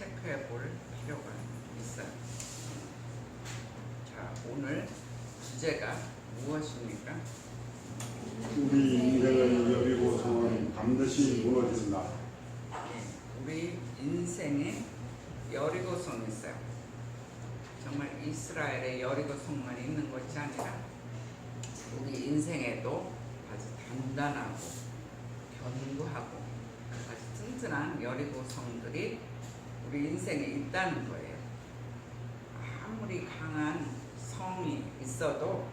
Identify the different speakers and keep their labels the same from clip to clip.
Speaker 1: 체크해 볼 필요가 있어요. 자, 오늘 주제가 무엇입니까?
Speaker 2: 우리 인생의 여리고성은 반드시 무너진다.
Speaker 1: 우리 인생에 여리고성이 있어요. 정말 이스라엘의 여리고성만 있는 것이 아니라 우리 인생에도 아주 단단하고 견고하고 아주 튼튼한 여리고성들이 우리 인생에 있다는 거예요. 아무리 강한 성이 있어도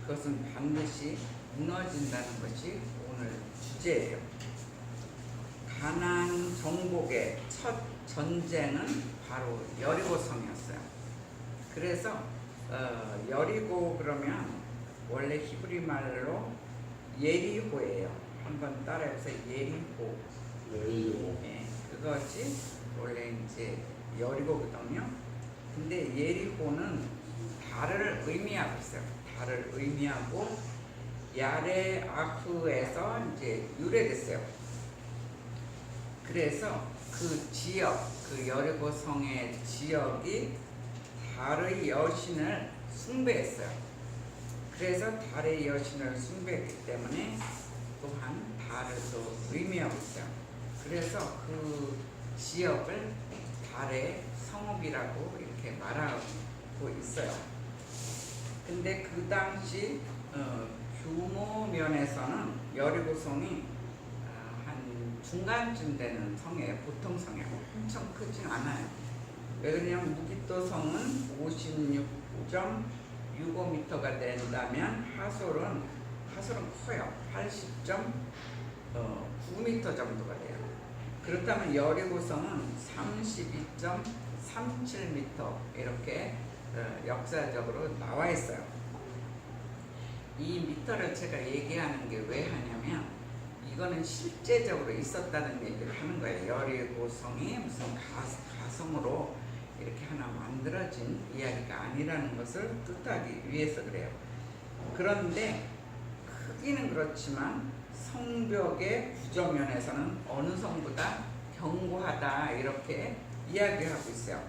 Speaker 1: 그것은 반드시 무너진다는 것이 오늘 주제예요. 가나안 정복의 첫 전쟁은 바로 여리고성이었어요. 그래서 여리고 그러면 원래 히브리 말로 예리호예요. 한번 따라해보세요. 예리호. 예, 그것이 원래 이제 여리고거든요. 근데 예리호는 달을 의미하고 있어요. 달을 의미하고 야레아흐에서 이제 유래됐어요. 그래서 그 지역, 그 여리고성의 지역이 달의 여신을 숭배했어요. 그래서 달의 여신을 숭배했기 때문에 또한 달을 또 의미하고 있어요. 그래서 그 지역을 달의 성읍이라고 이렇게 말하고 있어요. 근데 그 당시 규모 면에서는 여리고성이 한 중간쯤 되는 성이에요. 보통 성이에요. 엄청 크진 않아요. 왜 그러냐면 무기토성은 56.65m가 된다면 하솔은 커요. 80.9m 정도가 돼요. 그렇다면 여리고성은 32.37m 이렇게 역사적으로 나와 있어요. 이 미터를 제가 얘기하는 게 왜 하냐면 이거는 실제적으로 있었다는 얘기를 하는 거예요. 여리고성이 무슨 가성으로 이렇게 하나 만들어진 이야기가 아니라는 것을 뜻하기 위해서 그래요. 그런데 크기는 그렇지만 성벽의 구조면에서는 어느 성보다 견고하다 이렇게 이야기하고 있어요.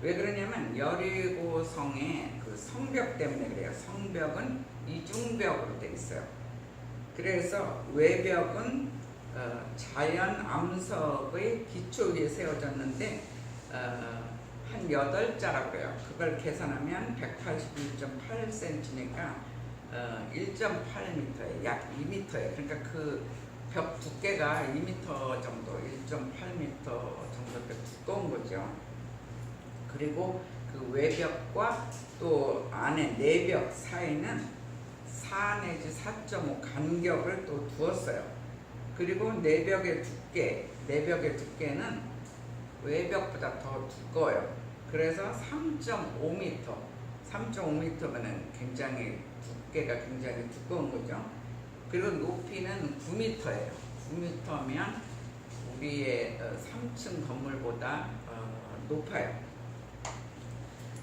Speaker 1: 왜 그러냐면 여리고성의 그 성벽 때문에 그래요. 성벽은 이중벽으로 되어 있어요. 그래서 외벽은 자연 암석의 기초 위에 세워졌는데 한 8자라고 해요. 그걸 계산하면 181.8cm니까 1.8m에 약 2m예요. 그러니까 그 벽 두께가 2m 정도, 1.8m 정도 두꺼운 거죠. 그리고 그 외벽과 또 안에 내벽 사이는 4 내지 4.5 간격을 또 두었어요. 그리고 내벽의 두께는 외벽보다 더 두꺼워요. 그래서 3.5m면은 굉장히 두께가 굉장히 두꺼운 거죠. 그리고 높이는 9m예요. 9m면 우리의 3층 건물보다 높아요.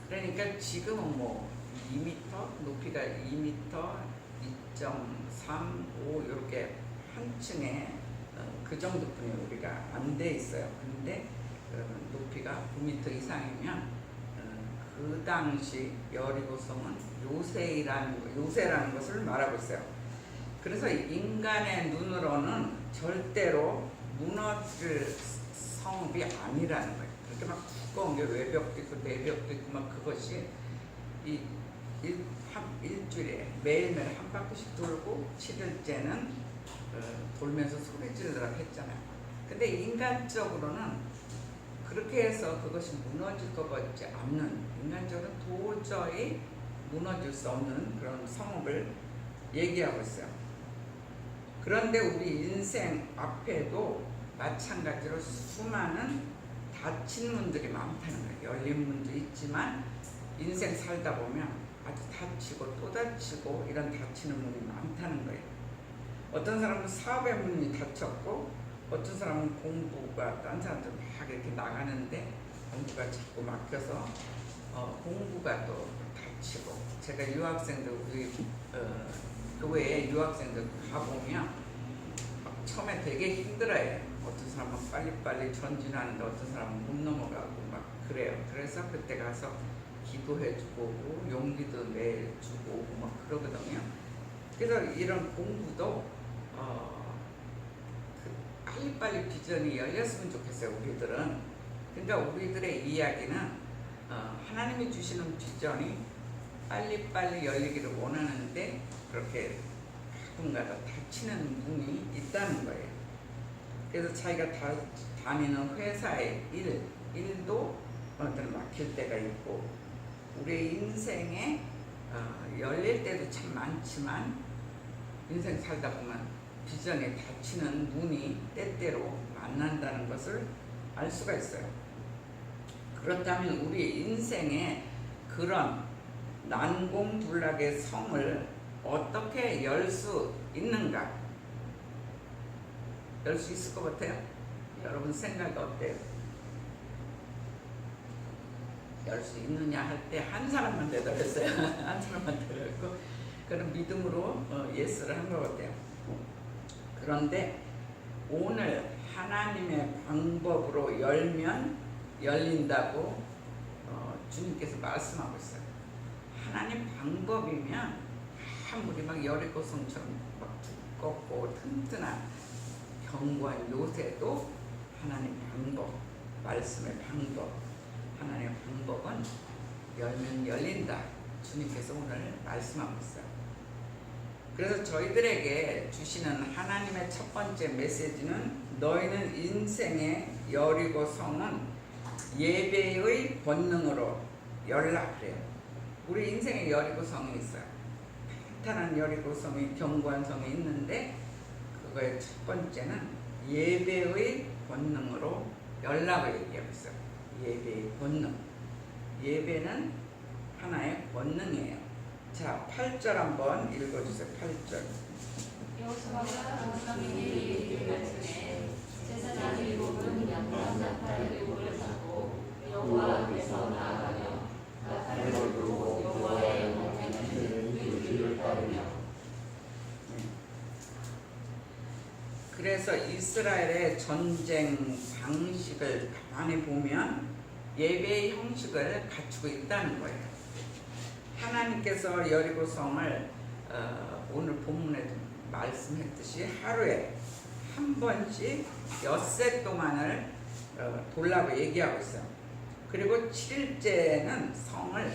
Speaker 1: 그러니까 지금은 뭐 2m, 높이가 2m, 2.35 이렇게 한 층에 그 정도뿐이 우리가 안 돼 있어요. 근데 높이가 9m 이상이면 그 당시 여리고성은 요새라는 것을 말하고 있어요. 그래서 인간의 눈으로는 절대로 무너질 성읍이 아니라는 거예요. 그렇게 막 두꺼운 게 외벽도 있고 내벽도 있고 막 그것이 일주일에 매일매일 한 바퀴씩 돌고 7일째는 돌면서 소리 지르더라고 했잖아요. 근데 인간적으로는 그렇게 해서 그것이 무너질 것 같지 않는, 인간적으로 도저히 무너질 수 없는 그런 성읍을 얘기하고 있어요. 그런데 우리 인생 앞에도 마찬가지로 수많은 닫힌 문들이 많다는 거예요. 열린 문도 있지만 인생 살다 보면 아주 닫히고 또 닫히고 이런 닫히는 문이 많다는 거예요. 어떤 사람은 사업의 문이 닫혔고 어떤 사람은 공부가, 딴 사람들 막 이렇게 나가는데 공부가 자꾸 막혀서 공부가 또 닫히고, 제가 유학생들 우리 교회에 유학생들 가보면 처음에 되게 힘들어요. 어떤 사람은 빨리빨리 전진하는데 어떤 사람은 못 넘어가고 막 그래요. 그래서 그때 가서 기도해주고 오고 용기도 내주고 오고 막 그러거든요. 그래서 이런 공부도 빨리빨리 비전이 열렸으면 좋겠어요. 우리들은. 그러니까 우리들의 이야기는 하나님이 주시는 비전이 빨리빨리 열리기를 원하는데 그렇게 가끔가다 닥치는 문이 있다는 거예요. 그래서 자기가 다니는 회사의 일도 어떤 때는 막힐 때가 있고 우리 인생에 열릴 때도 참 많지만 인생 살다 보면 비전에 닫히는 문이 때때로 만난다는 것을 알 수가 있어요. 그렇다면 우리 인생에 그런 난공불락의 성을 어떻게 열 수 있는가? 열 수 있을 것 같아요? 여러분 생각 어때요? 열 수 있느냐 할 때 한 사람만 대답했어요. 한 사람만 대답했고 그런 믿음으로 예스를 한 것 같아요. 그런데 오늘 하나님의 방법으로 열면 열린다고 주님께서 말씀하고 있어요. 하나님 방법이면 아무리 막 여리고성처럼 막 두껍고 튼튼한 견고한 요새도 하나님 방법, 말씀의 방법, 하나님의 방법은 열면 열린다. 주님께서 오늘 말씀하고 있어요. 그래서 저희들에게 주시는 하나님의 첫 번째 메시지는 너희는 인생의 여리고성은 예배의 권능으로 열라 그래요. 우리 인생에 여리고성이 있어요. 탄탄한 여리고성이 견고한 성이 있는데 그거의 첫 번째는 예배의 권능으로 열라고 얘기하고 있어요. 예배의 권능. 예배는 하나의 권능이에요. 자, 8절 한번 읽어주세요. 8절.
Speaker 3: 여호수아가 백성에게 이르기를 말씀에 제사장 일곱은 양반 나팔 일곱을 잡고 여호와 앞에서 나아가며 나팔을 불고 여호와의 명령하시는 그 길을 따르며.
Speaker 1: 그래서 이스라엘의 전쟁 방식을 가만히 보면 예배의 형식을 갖추고 있다는 거예요. 하나님께서 여리고성을 오늘 본문에도 말씀했듯이 하루에 한 번씩 엿새 동안을 돌라고 얘기하고 있어요. 그리고 7일째는 성을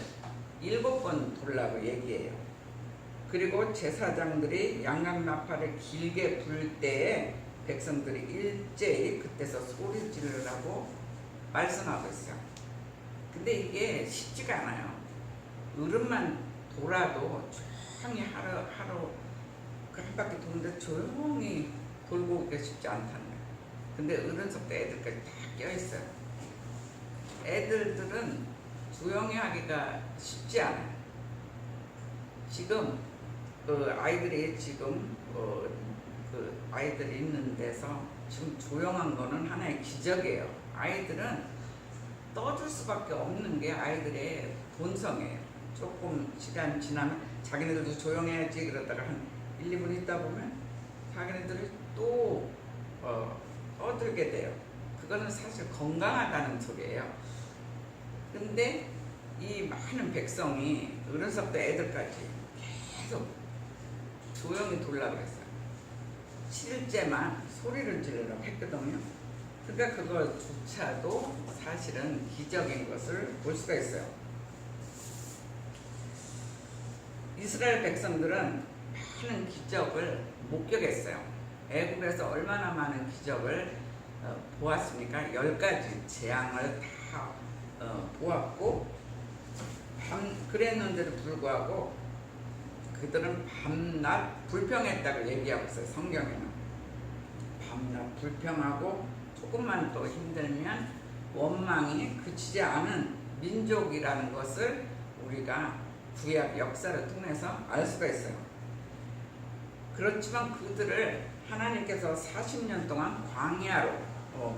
Speaker 1: 7번 돌라고 얘기해요. 그리고 제사장들이 양강나팔을 길게 불 때에 백성들이 일제히 그때서 소리 지르라고 말씀하고 있어요. 근데 이게 쉽지가 않아요. 으름만 돌아도 조용히 하루 그 한 바퀴 도는데 조용히 돌고 오기가 쉽지 않다는 거예요. 근데 어른서부터 애들까지 다 껴있어요. 애들들은 조용히 하기가 쉽지 않아요. 지금 아이들이 지금 아이들이 있는 데서 지금 조용한 거는 하나의 기적이에요. 아이들은 떠들 수밖에 없는 게 아이들의 본성이에요. 조금 시간 지나면 자기네들도 조용해야지 그러다가 한 1, 2분 있다 보면 자기네들이 또 떠들게 돼요. 그거는 사실 건강하다는 소리예요. 근데 이 많은 백성이 어른서부터 애들까지 계속 조용히 돌라고 했어요. 7일째만 소리를 지르라고 했거든요. 그러니까 그거조차도 사실은 기적인 것을 볼 수가 있어요. 이스라엘 백성들은 많은 기적을 목격했어요. 애굽에서 얼마나 많은 기적을 보았습니까? 10가지 재앙을 다 보았고 그랬는데도 불구하고 그들은 밤낮 불평했다고 얘기하고 있어요. 성경에는 밤낮 불평하고 조금만 더 힘들면 원망이 그치지 않은 민족이라는 것을 우리가 구약 역사를 통해서 알 수가 있어요. 그렇지만 그들을 하나님께서 40년 동안 광야로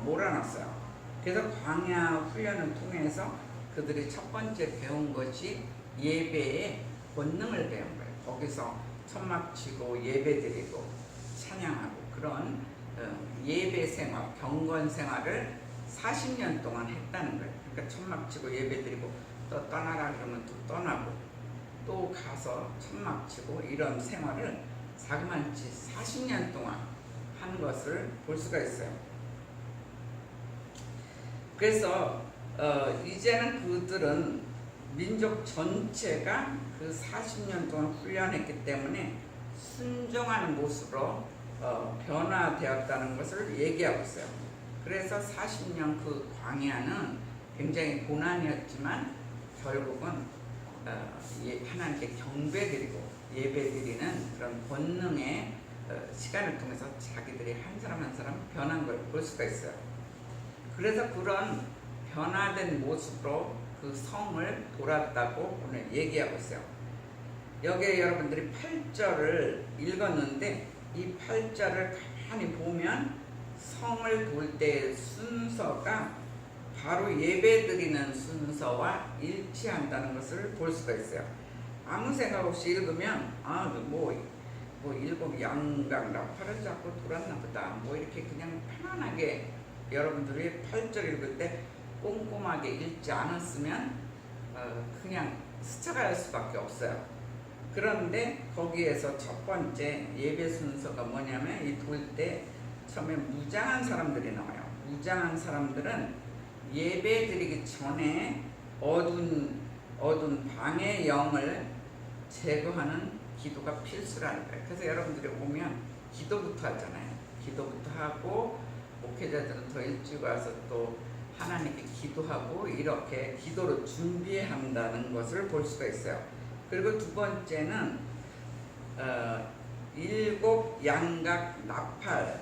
Speaker 1: 몰아놨어요. 그래서 광야 훈련을 통해서 그들이 첫 번째 배운 것이 예배의 본능을 배운 거예요. 거기서 천막 치고 예배 드리고 찬양하고 그런 예배 생활, 경건 생활을 40년 동안 했다는 거예요. 그러니까 천막 치고 예배 드리고 또 떠나라 그러면 또 떠나고 또 가서 천막 치고 이런 생활을 자그만치 40년 동안 한 것을 볼 수가 있어요. 그래서 이제는 그들은 민족 전체가 그 40년 동안 훈련했기 때문에 순종하는 모습으로 변화되었다는 것을 얘기하고 있어요. 그래서 40년 그 광야는 굉장히 고난이었지만 결국은 하나님께 경배드리고 예배드리는 그런 본능의 시간을 통해서 자기들이 한 사람 한 사람 변한 걸 볼 수가 있어요. 그래서 그런 변화된 모습으로 그 성을 돌았다고 오늘 얘기하고 있어요. 여기에 여러분들이 8절을 읽었는데 이 8절을 가만히 보면 성을 돌 때의 순서가 바로 예배드리는 순서와 일치한다는 것을 볼 수가 있어요. 아무 생각 없이 읽으면 뭐 일곱 양각 나팔을 잡고 돌았나 보다 뭐 이렇게 그냥 편안하게 여러분들이 8절 읽을 때 꼼꼼하게 읽지 않았으면 그냥 스쳐갈 수밖에 없어요. 그런데 거기에서 첫 번째 예배 순서가 뭐냐면 이 돌 때 처음에 무장한 사람들이 나와요. 무장한 사람들은 예배 드리기 전에 어두운 방의 영을 제거하는 기도가 필수라는 거예요. 그래서 여러분들이 오면 기도부터 하잖아요. 기도부터 하고 목회자들은 더 일찍 와서 또 하나님께 기도하고 이렇게 기도로 준비한다는 것을 볼 수가 있어요. 그리고 두 번째는 일곱 양각 나팔을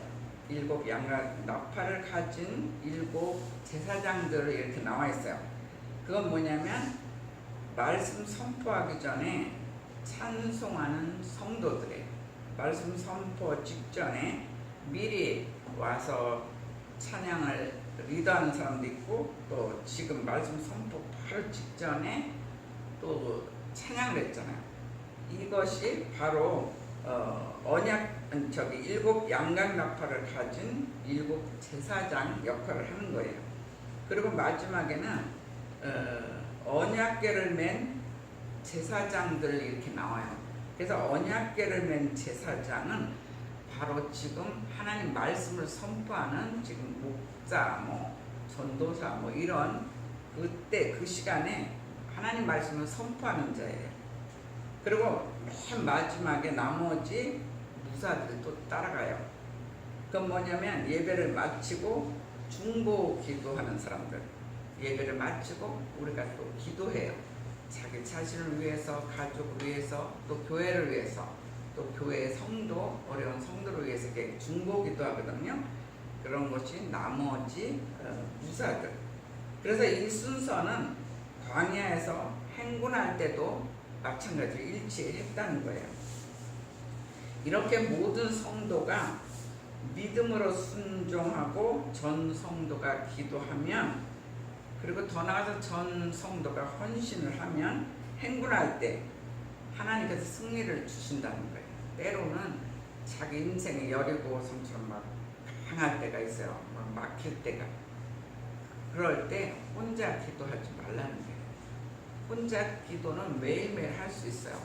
Speaker 1: 가진 일곱 제사장들을 이렇게 나와 있어요. 그건 뭐냐면 말씀 선포하기 전에 찬송하는 성도들의 말씀 선포 직전에 미리 와서 찬양을 리더하는 사람도 있고 또 지금 말씀 선포 바로 직전에 또 찬양을 했잖아요. 이것이 바로 일곱 양각 나팔을 가진 일곱 제사장 역할을 하는 거예요. 그리고 마지막에는 언약궤를 맨 제사장들 이렇게 나와요. 그래서 언약궤를 맨 제사장은 바로 지금 하나님 말씀을 선포하는 지금 목자, 전도사 이런 그때 그 시간에 하나님 말씀을 선포하는 자예요. 그리고 맨 마지막에 나머지 무사들이 또 따라가요. 그건 뭐냐면 예배를 마치고 중보 기도하는 사람들, 예배를 마치고 우리가 또 기도해요. 자기 자신을 위해서, 가족을 위해서, 또 교회를 위해서, 또 교회의 성도, 어려운 성도를 위해서 이렇게 중보 기도하거든요. 그런 것이 나머지 무사들. 그래서 이 순서는 광야에서 행군할 때도 마찬가지로 일치했다는 거예요. 이렇게 모든 성도가 믿음으로 순종하고 전 성도가 기도하면, 그리고 더 나아가서 전 성도가 헌신을 하면 행군할 때 하나님께서 승리를 주신다는 거예요. 때로는 자기 인생의 여리고성처럼 막 강할 때가 있어요. 막 막힐 때가. 그럴 때 혼자 기도하지 말라는 거예요. 혼자 기도는 매일매일 할 수 있어요.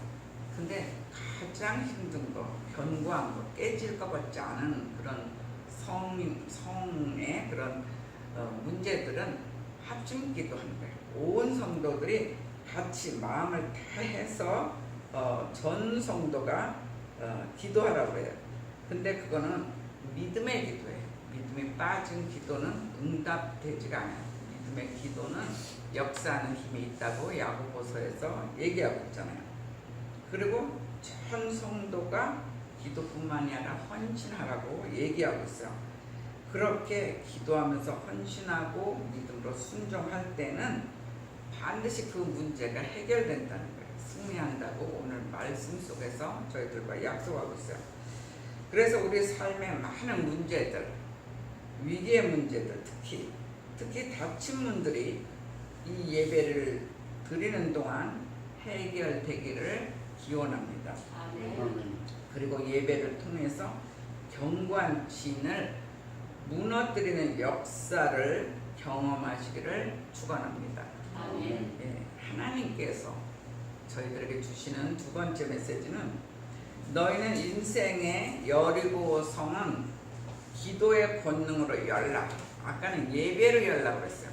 Speaker 1: 근데 가장 힘든 거, 견고한 거, 깨질 것 같지 않은 그런 성의 그런 문제들은 합심 기도하는 거예요. 온 성도들이 같이 마음을 다해서 전 성도가 기도하라고 해요. 근데 그거는 믿음의 기도예요. 믿음이 빠진 기도는 응답되지가 않아요. 믿음의 기도는 역사하는 힘이 있다고 야고보서에서 얘기하고 있잖아요. 그리고 전 성도가 기도뿐만이 아니라 헌신하라고 얘기하고 있어요. 그렇게 기도하면서 헌신하고 믿음으로 순종할 때는 반드시 그 문제가 해결된다는 거예요. 승리한다고 오늘 말씀 속에서 저희들과 약속하고 있어요. 그래서 우리 삶의 많은 문제들, 위기의 문제들, 특히 닥친 문들이 이 예배를 드리는 동안 해결되기를 기원합니다.
Speaker 3: 아멘.
Speaker 2: 아멘.
Speaker 1: 그리고 예배를 통해서 견고한 진을 무너뜨리는 역사를 경험하시기를 축원합니다.
Speaker 3: 아멘.
Speaker 1: 예, 하나님께서 저희들에게 주시는 두 번째 메시지는 너희는 인생의 여리고 성은 기도의 권능으로 열라. 아까는 예배로 열라고 했어요.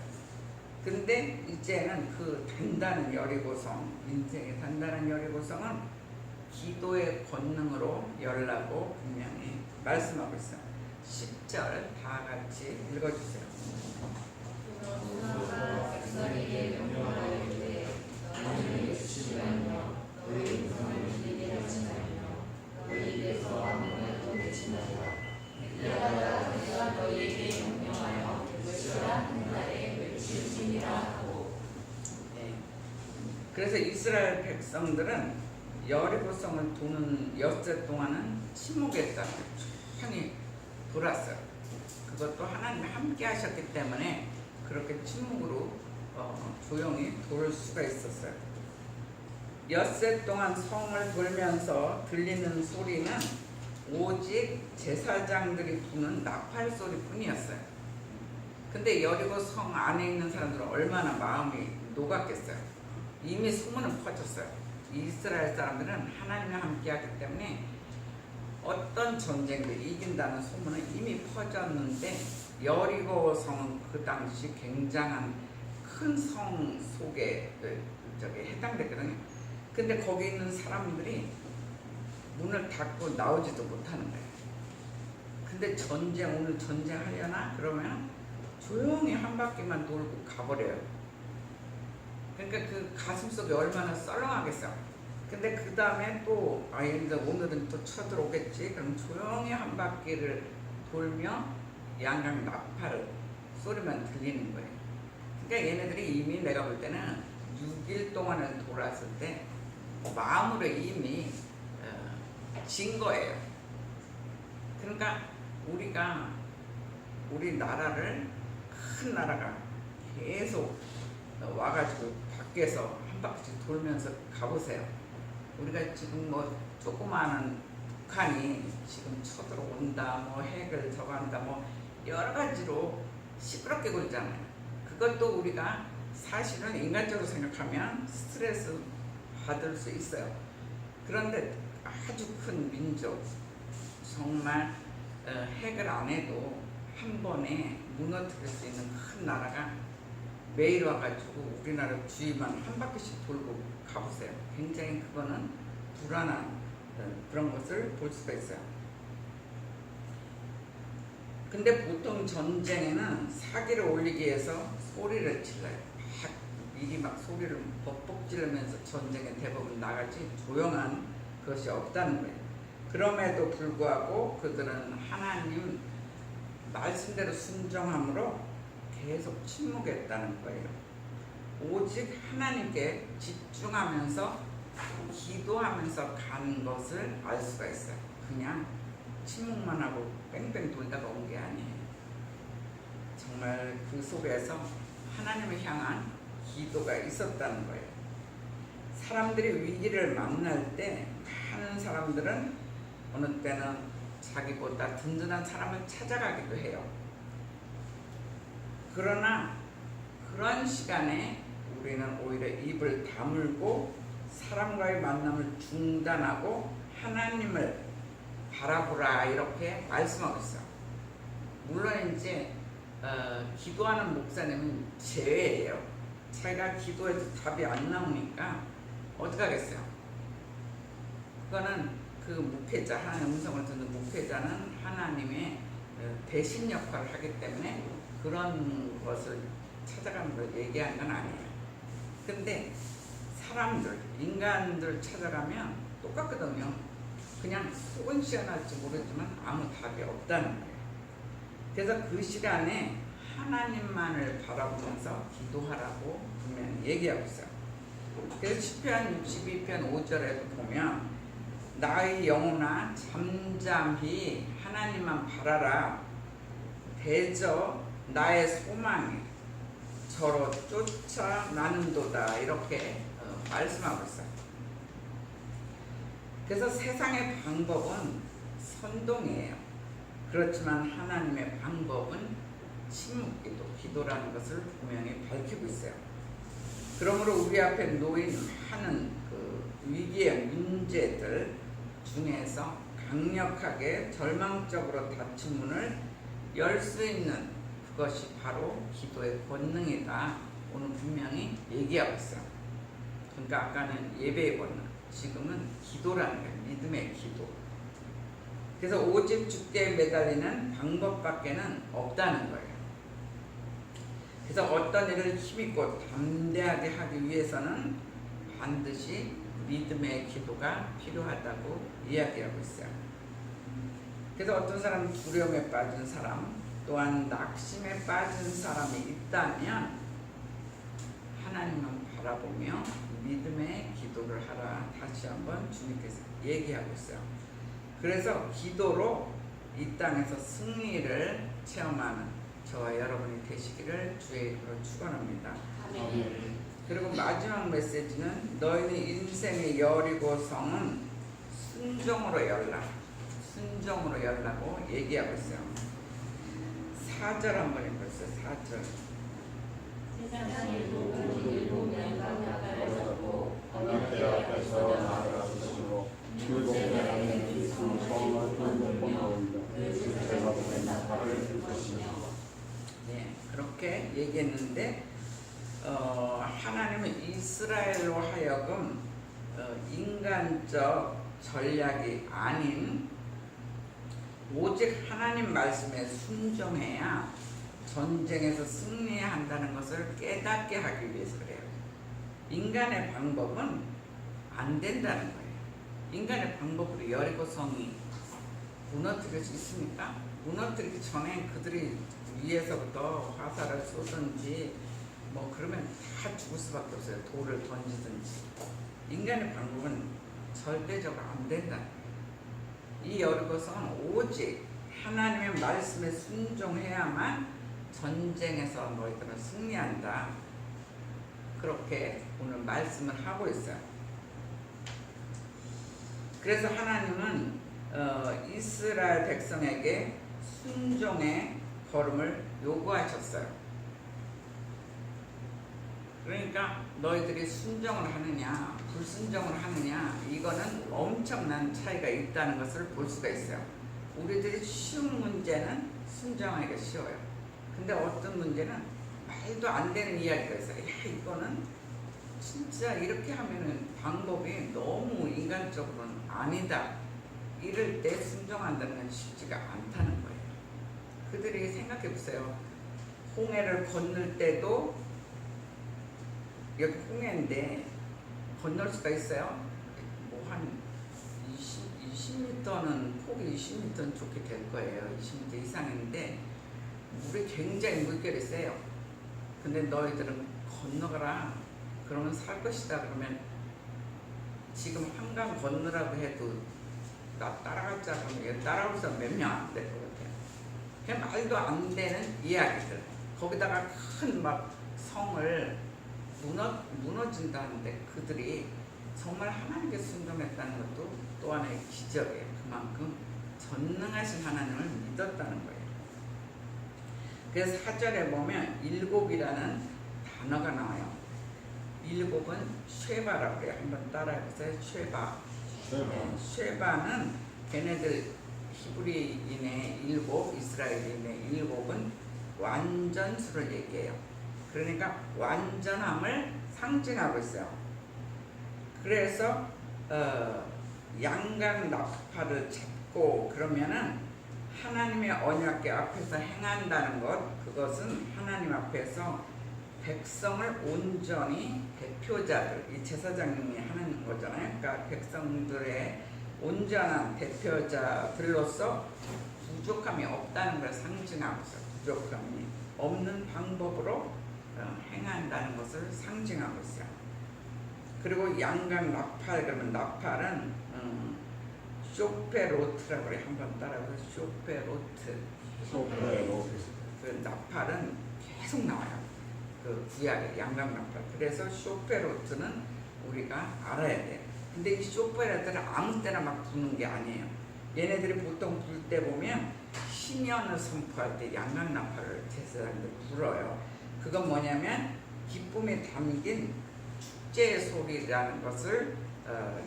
Speaker 1: 근데 이제는 그 단단한 여리고성, 인생의 단단한 여리고성은 기도의 권능으로 열라고 분명히 말씀하고 있어요. 10절 다 같이 읽어주세요.
Speaker 3: 여호와가 백성에게 명령하여 이르되 너희는 주시면요 너희 성을 내게 하지 말며 너희 입에서 아무것도 내지 말라. 그리하여 내가 너희에게 명령하여 외쳐라 한 날에 외칠지니라 하고.
Speaker 1: 네. 그래서 이스라엘 백성들은 여리고성을 도는 엿새 동안은 침묵했다고 조용히 돌았어요. 그것도 하나님이 함께 하셨기 때문에 그렇게 침묵으로 조용히 돌 수가 있었어요. 엿새 동안 성을 돌면서 들리는 소리는 오직 제사장들이 부는 나팔 소리뿐이었어요. 근데 여리고 성 안에 있는 사람들은 얼마나 마음이 녹았겠어요. 이미 소문은 퍼졌어요. 이스라엘 사람들은 하나님과 함께하기 때문에 어떤 전쟁도 이긴다는 소문은 이미 퍼졌는데 여리고 성은 그 당시 굉장한 큰 성 속에 해당됐거든요. 근데 거기 있는 사람들이 문을 닫고 나오지도 못하는 거예요. 근데 오늘 전쟁하려나? 그러면 조용히 한 바퀴만 돌고 가버려요. 그러니까 그 가슴 속에 얼마나 썰렁하겠어요. 근데 그 다음에 또 오늘은 또 쳐들어오겠지. 그럼 조용히 한 바퀴를 돌며 양강 나팔 소리만 들리는 거예요. 그러니까 얘네들이 이미 내가 볼 때는 6일 동안을 돌았을 때 마음으로 이미 진 거예요. 그러니까 우리 나라를 큰 나라가 계속 와가지고 밖에서 한 바퀴씩 돌면서 가보세요. 우리가 지금 뭐 조그마한 북한이 지금 쳐들어온다, 뭐 핵을 저거한다, 뭐 여러 가지로 시끄럽게 굴잖아요. 그것도 우리가 사실은 인간적으로 생각하면 스트레스 받을 수 있어요. 그런데 아주 큰 민족, 정말 핵을 안 해도 한 번에 무너뜨릴 수 있는 큰 나라가 매일 와가지고 우리나라 주위만 한 바퀴씩 돌고 가보세요. 굉장히 그거는 불안한 그런 것을 볼 수가 있어요. 근데 보통 전쟁에는 사기를 올리기 위해서 소리를 질러요. 미리 막 소리를 벅벅 지르면서 전쟁에 대부분 나가지 조용한 것이 없다는 거예요. 그럼에도 불구하고 그들은 하나님 말씀대로 순종함으로 계속 침묵했다는 거예요. 오직 하나님께 집중하면서 기도하면서 가는 것을 알 수가 있어요. 그냥 침묵만 하고 뺑뺑 돌다가 온 게 아니에요. 정말 그 속에서 하나님을 향한 기도가 있었다는 거예요. 사람들이 위기를 만날 때 많은 사람들은 어느 때는 자기보다 든든한 사람을 찾아가기도 해요. 그러나 그런 시간에 우리는 오히려 입을 다물고 사람과의 만남을 중단하고 하나님을 바라보라 이렇게 말씀하고 있어요. 물론 이제 기도하는 목사님은 제외예요. 자기가 기도해도 답이 안 나오니까 어떡하겠어요. 그거는 그 목회자, 하나님의 음성을 듣는 목회자는 하나님의 대신 역할을 하기 때문에 그런 것을 찾아가는 걸 얘기한 건 아니에요. 근데 사람들, 인간들 찾아가면 똑같거든요. 그냥 속은 시원할지 모르지만 아무 답이 없다는 거예요. 그래서 그 시간에 하나님만을 바라보면서 기도하라고 분명히 얘기하고 있어요. 그래서 시편 62편 5절에도 보면 나의 영혼아 잠잠히 하나님만 바라라. 대저 나의 소망이 저로 쫓아 나는도다 이렇게 말씀하고 있어요. 그래서 세상의 방법은 선동이에요. 그렇지만 하나님의 방법은 침묵기도, 기도라는 것을 분명히 밝히고 있어요. 그러므로 우리 앞에 놓인 많은 그 위기의 문제들 중에서 강력하게 절망적으로 닫힌 문을 열 수 있는 그것이 바로 기도의 권능이다. 오늘 분명히 얘기하고 있어요. 그러니까 아까는 예배의 권능, 지금은 기도라는 거예요. 믿음의 기도. 그래서 오직 주께 매달리는 방법밖에는 없다는 거예요. 그래서 어떤 일을 힘있고 담대하게 하기 위해서는 반드시 믿음의 기도가 필요하다고 이야기하고 있어요. 그래서 어떤 사람, 두려움에 빠진 사람, 또한 낙심에 빠진 사람이 있다면 하나님만 바라보며 믿음의 기도를 하라. 다시 한번 주님께서 얘기하고 있어요. 그래서 기도로 이 땅에서 승리를 체험하는 저와 여러분이 되시기를 주의 이름으로 축원합니다.
Speaker 3: 아멘.
Speaker 1: 그리고 마지막 메시지는 너희는 인생의 여리고성은 순종으로 열라. 순종으로 열라고 얘기하고 있어요. 4절 한번 읽어주세요. 4절.
Speaker 3: 세상의 모든 일곱 명과 나라를 잡고
Speaker 2: 하나님 앞에서 나아가시고 일곱 명의 이 성성을 일곱 그 제가 보낸 나팔을 불 것이며.
Speaker 1: 네, 그렇게 얘기했는데 하나님은 이스라엘로 하여금 인간적 전략이 아닌 오직 하나님 말씀에 순종해야 전쟁에서 승리해야 한다는 것을 깨닫게 하기 위해서 그래요. 인간의 방법은 안 된다는 거예요. 인간의 방법으로 여리고성이 무너뜨릴 수 있습니까? 무너뜨리기 전에 그들이 위에서부터 화살을 쏘든지 뭐 그러면 다 죽을 수밖에 없어요. 돌을 던지든지. 인간의 방법은 절대적으로 안 된다는 거예요. 이 여리고성은 오직 하나님의 말씀에 순종해야만 전쟁에서 너희들은 승리한다. 그렇게 오늘 말씀을 하고 있어요. 그래서 하나님은 이스라엘 백성에게 순종의 걸음을 요구하셨어요. 그러니까 너희들이 순종을 하느냐 불순종을 하느냐 이거는 엄청난 차이가 있다는 것을 볼 수가 있어요. 우리들이 쉬운 문제는 순종하기가 쉬워요. 근데 어떤 문제는 말도 안 되는 이야기가 있어요. 야, 이거는 진짜 이렇게 하면은 방법이 너무 인간적으로는 아니다. 이럴 때 순종한다는 건 쉽지가 않다는 거예요. 그들이 생각해 보세요. 홍해를 건널 때도 여기 홍해인데 건널 수가 있어요? 뭐 한 20m는 폭이 20m는 좋게 될 거예요. 20m 이상인데 물이 굉장히 물결이 세요. 근데 너희들은 건너가라. 그러면 살 것이다. 그러면 지금 한강 건너라고 해도 나 따라가자 그러면 따라올 사람 몇 명 안 될 것 같아요. 그냥 말도 안 되는 이야기들. 거기다가 큰 막 성을 무너진다는데 그들이 정말 하나님께 순종했다는 것도 또 하나의 기적이에요. 그만큼 전능하신 하나님을 믿었다는 거예요. 그래서 4절에 보면 일곱이라는 단어가 나와요. 일곱은 쉐바라고 그래요. 한번 따라해보세요. 쉐바. 쉐바는 걔네들 히브리인의 일곱, 이스라엘인의 일곱은 완전수를 얘기해요. 그러니까 완전함을 상징하고 있어요. 그래서 양각 나팔을 잡고 그러면은 하나님의 언약궤 앞에서 행한다는 것, 그것은 하나님 앞에서 백성을 온전히 대표자들, 이 제사장님이 하는 거잖아요. 그러니까 백성들의 온전한 대표자들로서 부족함이 없다는 걸 상징하고 있어요. 부족함이 없는 방법으로 행한다는 것을 상징하고 있어요. 그리고 양각 나팔, 그러면 나팔은 쇼페로트라고 그래. 한번 따라해보세요. 쇼페로트. 그 나팔은 계속 나와요. 그 구약의 양각 나팔. 그래서 쇼페로트는 우리가 알아야 돼요. 근데 이 쇼페로트는 아무 때나 막 부는 게 아니에요. 얘네들이 보통 불 때 보면 신년을 선포할 때 양강나팔을 제사장들 불어요. 그건 뭐냐면 기쁨이 담긴 축제의 소리라는 것을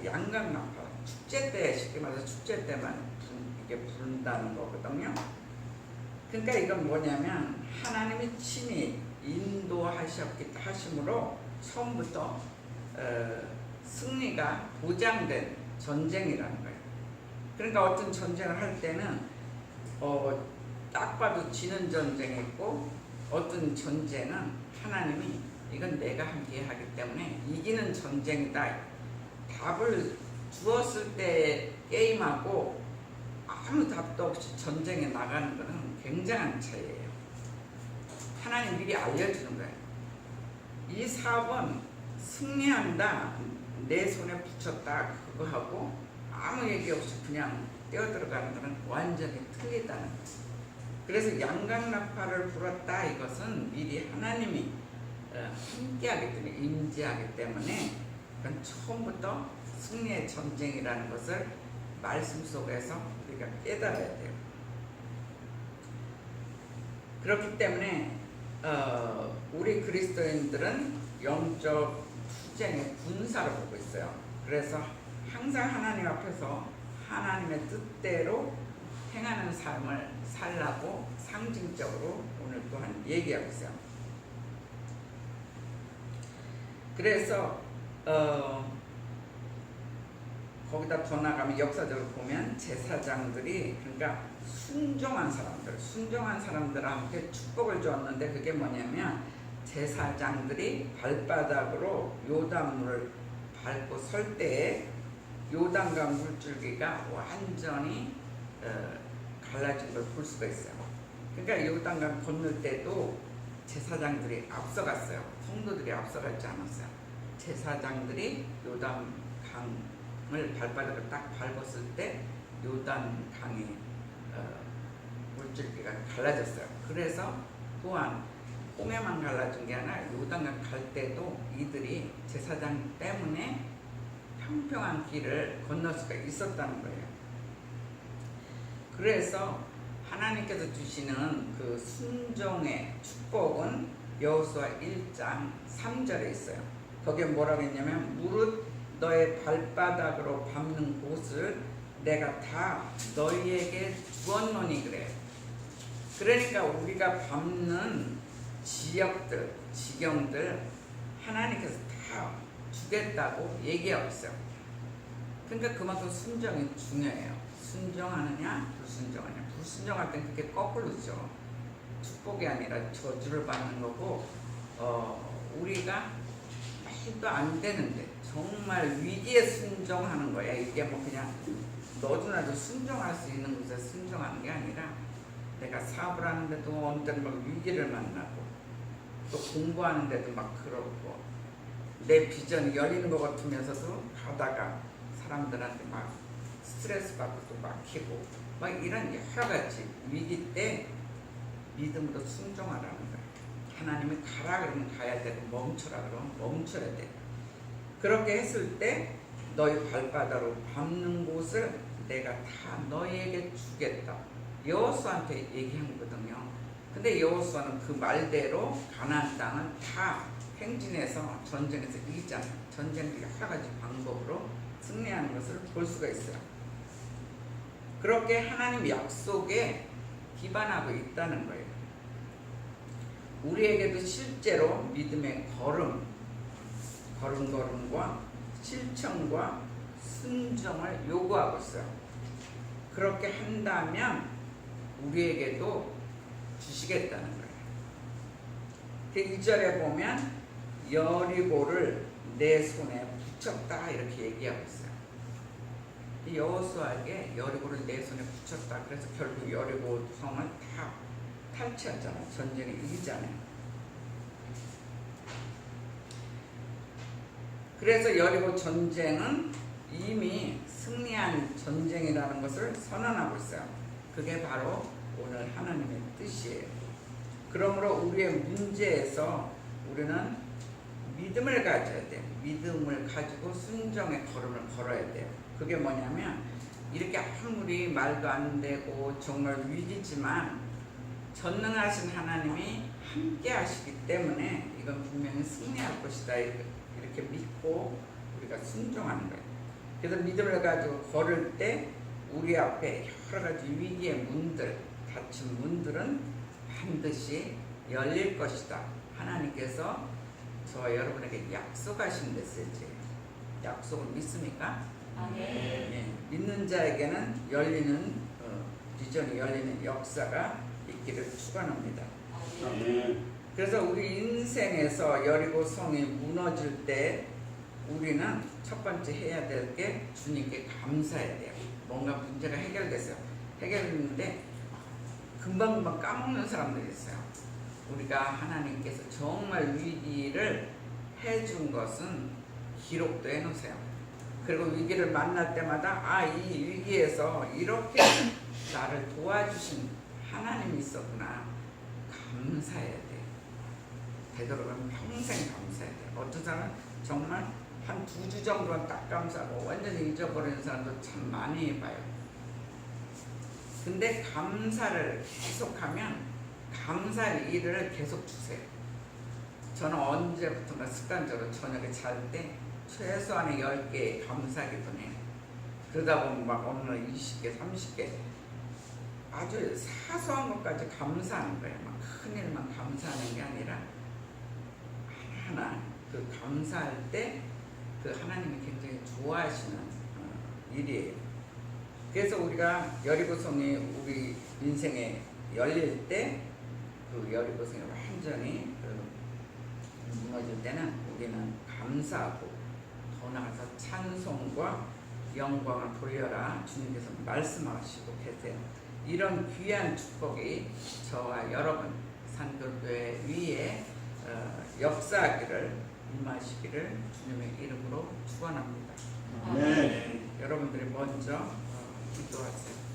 Speaker 1: 양강나팔 축제 때, 쉽게 말해서 축제 때만 이게 부른다는 거거든요. 그러니까 이건 뭐냐면 하나님이 친히 인도하심으로 처음부터 승리가 보장된 전쟁이라는 거예요. 그러니까 어떤 전쟁을 할 때는 딱 봐도 지는 전쟁이 있고, 어떤 전쟁은 하나님이 이건 내가 함께 하기 때문에 이기는 전쟁이다, 답을 주었을 때 게임하고 아무 답도 없이 전쟁에 나가는 것은 굉장한 차이예요. 하나님 미리 알려주는 거예요. 이 사업은 승리한다, 내 손에 붙였다, 그거 하고 아무 얘기 없이 그냥 뛰어들어가는 것은 완전히 틀리다는 거예요. 그래서 양강나팔을 불었다, 이것은 미리 하나님이 함께하기 때문에, 임재하기 때문에 그건 처음부터 승리의 전쟁이라는 것을 말씀 속에서 우리가 깨달아야 돼요. 그렇기 때문에 우리 그리스도인들은 영적 투쟁의 군사를 보고 있어요. 그래서 항상 하나님 앞에서 하나님의 뜻대로 행하는 삶을 살라고 상징적으로 오늘 또한 얘기하고 있어요. 그래서 거기다 더 나가면 역사적으로 보면 제사장들이, 그러니까 순종한 사람들한테 축복을 줬는데, 그게 뭐냐면 제사장들이 발바닥으로 요단물을 밟고 설 때에 요단강 물줄기가 완전히 갈라진 걸 볼 수가 있어요. 그러니까 요단강 건널 때도 제사장들이 앞서갔어요. 성도들이 앞서갔지 않았어요. 제사장들이 요단강을 발바닥을 딱 밟았을 때 요단강의 물줄기가 갈라졌어요. 그래서 또한 홍해만 갈라진 게 아니라 요단강 갈 때도 이들이 제사장 때문에 평평한 길을 건널 수가 있었다는 거예요. 그래서 하나님께서 주시는 그 순종의 축복은 여호수아 1장 3절에 있어요. 거기에 뭐라고 했냐면 무릇 너의 발바닥으로 밟는 곳을 내가 다 너희에게 주었노니 그래요. 그러니까 우리가 밟는 지역들, 지경들 하나님께서 다 주겠다고 얘기하고 있어요. 그러니까 그만큼 순종이 중요해요. 순종하느냐 불순종하느냐. 불순종할 땐 그게 거꾸로죠. 축복이 아니라 저주를 받는 거고, 우리가 말도 안 되는데 정말 위기에 순종하는 거야. 이게 뭐 그냥 너도나도 순종할 수 있는 곳에 순종하는 게 아니라, 내가 사업을 하는데도 어느 때는 막 위기를 만나고, 또 공부하는데도 막 그렇고, 내 비전이 열리는 것 같으면서도 가다가 사람들한테 막 스트레스 받고 또 막히고, 막 이런 여러 가지 위기 때 믿음으로 순종하라는 거예요. 하나님이 가라 그러면 가야 되고, 멈춰라 그러면 멈춰야 돼. 그렇게 했을 때 너희 발바닥으로 밟는 곳을 내가 다 너희에게 주겠다. 여호수아한테 얘기한 거거든요. 근데 여호수아는 그 말대로 가나안 땅은 다 행진해서 전쟁에서 이기잖아요. 전쟁도 여러 가지 방법으로 승리하는 것을 볼 수가 있어요. 그렇게 하나님 약속에 기반하고 있다는 거예요. 우리에게도 실제로 믿음의 걸음걸음과 실천과 순종을 요구하고 있어요. 그렇게 한다면 우리에게도 주시겠다는 거예요. 그 2절에 보면 여리고를 내 손에 붙였다 이렇게 얘기하고 있어요. 여호수아에게 여리고를 내 손에 붙였다. 그래서 결국 여리고 성을 다 탈취하잖아요. 전쟁에 이기잖아요. 그래서 여리고 전쟁은 이미 승리한 전쟁이라는 것을 선언하고 있어요. 그게 바로 오늘 하나님의 뜻이에요. 그러므로 우리의 문제에서 우리는 믿음을 가져야 돼요. 믿음을 가지고 순종의 걸음을 걸어야 돼요. 그게 뭐냐면 이렇게 아무리 말도 안 되고 정말 위기지만 전능하신 하나님이 함께 하시기 때문에 이건 분명히 승리할 것이다 이렇게 믿고 우리가 순종하는 거예요. 그래서 믿음을 가지고 걸을 때 우리 앞에 여러 가지 위기의 문들, 닫힌 문들은 반드시 열릴 것이다. 하나님께서 저와 여러분에게 약속하신 메시지예요. 약속을 믿습니까? 예, 믿는 자에게는 열리는 비전이 열리는 역사가 있기를 축원합니다. 그래서 우리 인생에서 여리고 성이 무너질 때 우리는 첫 번째 해야 될 게 주님께 감사해야 돼요. 뭔가 문제가 해결됐어요. 해결됐는데 금방금방 까먹는 사람들이 있어요. 우리가 하나님께서 정말 위기를 해준 것은 기록도 해놓으세요. 그리고 위기를 만날 때마다 이 위기에서 이렇게 나를 도와주신 하나님이 있었구나. 감사해야 돼. 되도록이면 평생 감사해야 돼. 어떤 사람은 정말 한 2주 정도는 딱 감사하고 완전히 잊어버리는 사람도 참 많이 봐요. 근데 감사를 계속하면 감사의 일을 계속 주세요. 저는 언제부턴가 습관적으로 저녁에 잘 때 최소한의 10개의 감사기도 해요. 그러다 보면 막 어느 날 20개, 30개 아주 사소한 것까지 감사하는 거예요. 막 큰 일만 감사하는 게 아니라 하나하나 그 감사할 때 그 하나님이 굉장히 좋아하시는 일이에요. 그래서 우리가 여리고성이 우리 인생에 열릴 때 그 여리고성이 완전히 무너질 때는 우리는 감사하고 더 나아가서 찬송과 영광을 돌려라 주님께서 말씀하시고 계세요. 이런 귀한 축복이 저와 여러분 산돌교회 위에 역사하기를 임하시기를 주님의 이름으로 축원합니다.
Speaker 2: 네.
Speaker 1: 여러분들이 먼저 기도하세요.